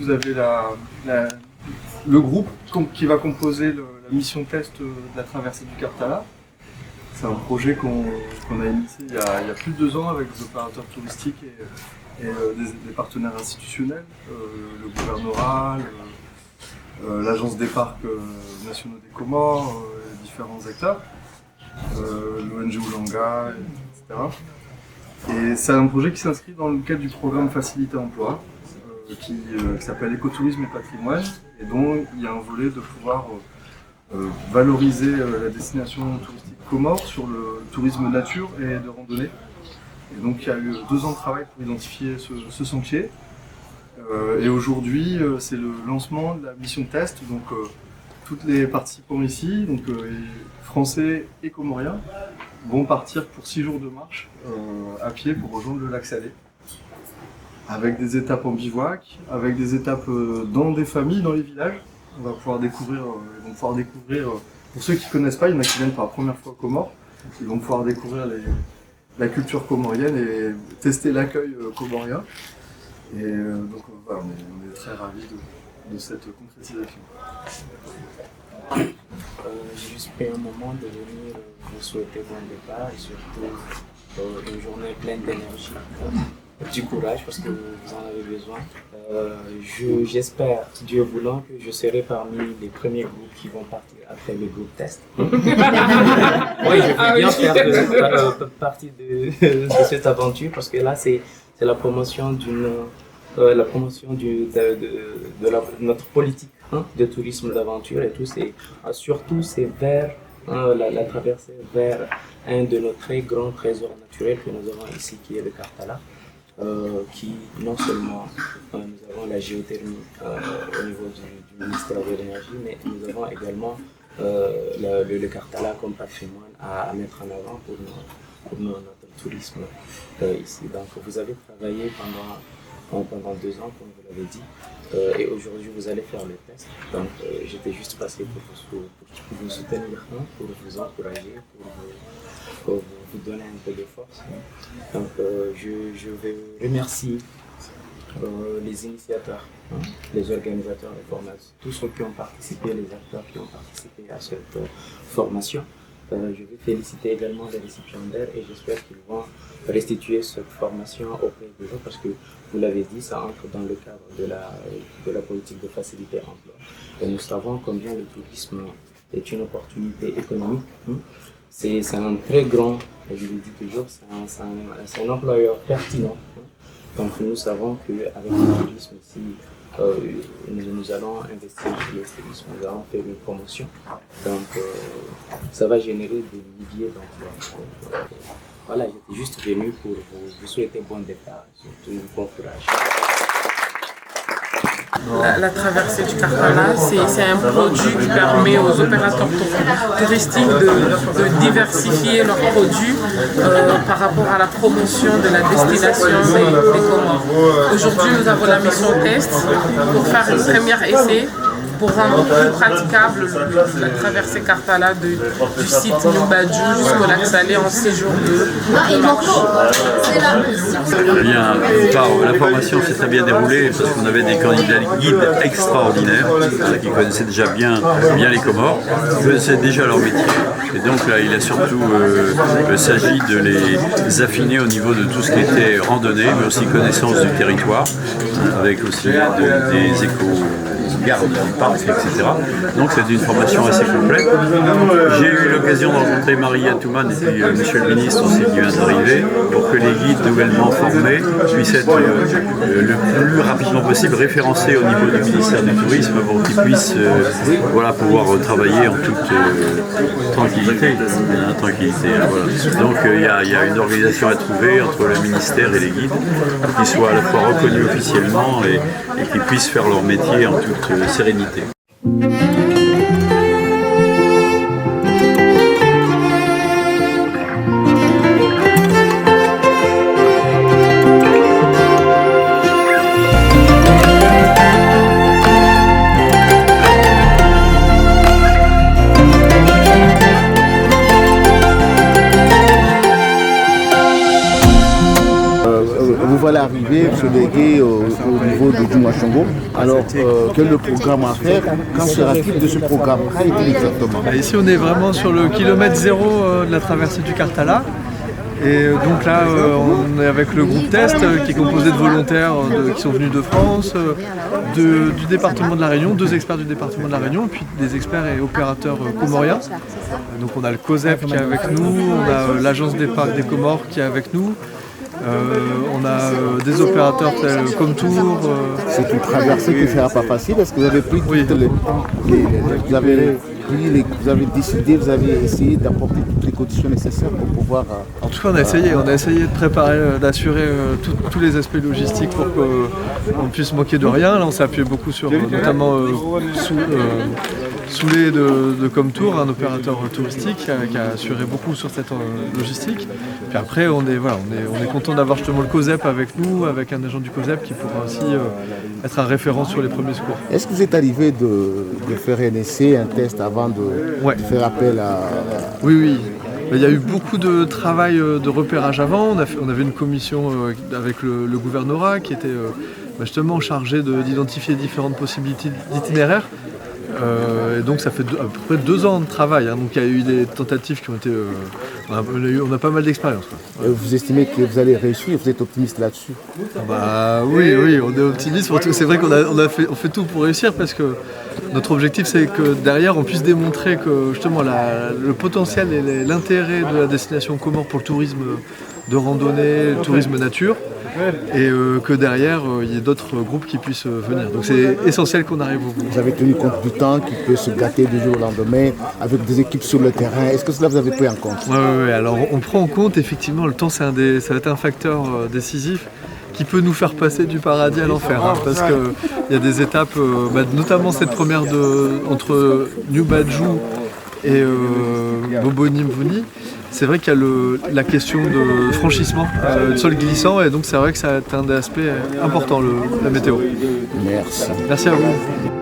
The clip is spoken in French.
vous avez le groupe qui va composer la mission test de la traversée du Karthala. C'est un projet qu'on a initié il y a plus de 2 ans avec des opérateurs touristiques et des partenaires institutionnels, le gouvernorat, l'agence des parcs nationaux des Comores, les différents acteurs, l'ONG Oulanga, etc. Et c'est un projet qui s'inscrit dans le cadre du programme Facilité Emploi, qui s'appelle Écotourisme et Patrimoine, et dont il y a un volet de pouvoir valoriser la destination touristique Comores sur le tourisme nature et de randonnée. Et donc il y a eu 2 ans de travail pour identifier ce sentier. Et aujourd'hui, c'est le lancement de la mission test. Donc toutes les participants ici, donc français et comoriens, vont partir pour 6 jours de marche à pied pour rejoindre le lac Salé. Avec des étapes en bivouac, avec des étapes dans des familles, dans les villages. Ils vont pouvoir découvrir, pour ceux qui ne connaissent pas, il y en a qui viennent pour la première fois aux Comores, ils vont pouvoir découvrir la culture comorienne et tester l'accueil comorien. Et donc voilà, on est très ravis de cette concrétisation. J'ai juste pris un moment de venir vous souhaiter bon départ et surtout une journée pleine d'énergie. Du courage parce que vous en avez besoin. J'espère, Dieu voulant, que je serai parmi les premiers groupes qui vont partir après le groupe test. Oui, je veux bien faire partie de cette aventure parce que là, c'est la promotion de notre politique de tourisme d'aventure et tout. Surtout, c'est vers la traversée vers un de nos très grands trésors naturels que nous avons ici, qui est le Karthala. Qui non seulement nous avons la géothermie au niveau du ministère de l'énergie, mais nous avons également le Karthala comme patrimoine à mettre en avant pour notre tourisme ici. Donc vous avez travaillé pendant 2 ans, comme vous l'avez dit, et aujourd'hui vous allez faire le test. Donc j'étais juste passé pour vous soutenir, pour vous encourager, pour vous donner un peu de force. Donc je vais remercier les initiateurs, les organisateurs de formation, tous ceux qui ont participé, les acteurs qui ont participé à cette formation. Je vais féliciter également les récipiendaires et j'espère qu'ils vont restituer cette formation auprès de eux parce que, vous l'avez dit, ça entre dans le cadre de la politique de facilité emploi. Et nous savons combien le tourisme est une opportunité économique. C'est un très grand, je le dis toujours, c'est un employeur pertinent. Donc nous savons qu'avec le tourisme ici, nous allons investir sur le tourisme, nous allons faire une promotion. Donc ça va générer des milliers d'emplois. Voilà, j'étais juste venu pour vous souhaiter bon départ, surtout bon courage. La traversée du Karthala, c'est un produit qui permet aux opérateurs touristiques de diversifier leurs produits par rapport à la promotion de la destination des Comores. Aujourd'hui, nous avons la mission test pour faire un premier essai pour rendre plus praticable la traversée Karthala du site Numbadjou jusqu'au lac Salé en 6 jours de marche. Bien, la formation s'est très bien déroulée parce qu'on avait des candidats guides extraordinaires qui connaissaient déjà bien les Comores, qui connaissaient déjà leur métier. Et donc là, il a surtout s'agit de les affiner au niveau de tout ce qui était randonnée, mais aussi connaissance du territoire, avec aussi des éco-gardes du parc, etc. Donc c'est une formation assez complète. J'ai eu l'occasion de rencontrer Marie Touman et puis monsieur le ministre aussi qui vient d'arriver pour que les guides nouvellement formés puissent être le plus rapidement possible référencés au niveau du ministère du Tourisme pour qu'ils puissent pouvoir travailler en toute tranquillité. Voilà. Donc il y a une organisation à trouver entre le ministère et les guides pour qu'ils soient à la fois reconnus officiellement et qu'ils puissent faire leur métier en toute sérénité. vous allez arriver, se léguer au niveau de Djumachongo. Alors, quel est le programme à faire? Quand sera-t-il de ce programme? Qu'est-il exactement? Ici, on est vraiment sur le kilomètre zéro de la traversée du Karthala. Et donc là, on est avec le groupe Test qui est composé de volontaires qui sont venus de France, du département de la Réunion, 2 experts du département de la Réunion, puis des experts et opérateurs comoriens. Donc on a le COSEP qui est avec nous, on a l'agence des parcs des Comores qui est avec nous. On a des opérateurs tels Comtour. C'est une traversée qui ne sera pas facile. Est-ce que vous avez pris vous avez décidé, vous avez essayé d'apporter toutes les conditions nécessaires pour pouvoir... En tout cas, on a essayé de préparer, d'assurer tous les aspects logistiques pour qu'on puisse manquer de rien. Là, on s'est appuyé beaucoup sur notamment Soulé de Comtour, un opérateur touristique qui a assuré beaucoup sur cette logistique. Puis après, on est content d'avoir justement le COSEP avec nous, avec un agent du COSEP qui pourra aussi être un référent sur les premiers secours. Est-ce que vous êtes arrivé de faire un essai, un test avant de faire appel à... Oui. Il y a eu beaucoup de travail de repérage avant. On avait une commission avec le gouvernorat qui était justement chargée d'identifier différentes possibilités d'itinéraires. Et donc ça fait à peu près 2 ans de travail. Donc il y a eu des tentatives qui ont été... on a pas mal d'expérience. Vous estimez que vous allez réussir? Vous êtes optimiste là-dessus? Oui, on est optimiste. C'est vrai qu'on fait tout pour réussir parce que notre objectif c'est que derrière on puisse démontrer que justement le potentiel et l'intérêt de la destination Comores pour le tourisme de randonnée, le tourisme nature. Et que derrière, il y ait d'autres groupes qui puissent venir. Donc c'est essentiel qu'on arrive au bout. Vous avez tenu compte du temps qui peut se gâter du jour au lendemain avec des équipes sur le terrain. Est-ce que cela vous avez pris en compte? Oui. Alors on prend en compte, effectivement, le temps, ça va être un facteur décisif qui peut nous faire passer du paradis à l'enfer. Parce qu'il y a des étapes, notamment cette première entre New Badjou et Boboni-Mvuni. C'est vrai qu'il y a la question de franchissement, de sol glissant, et donc c'est vrai que ça a un des aspects importants, la météo. Merci. Merci à vous.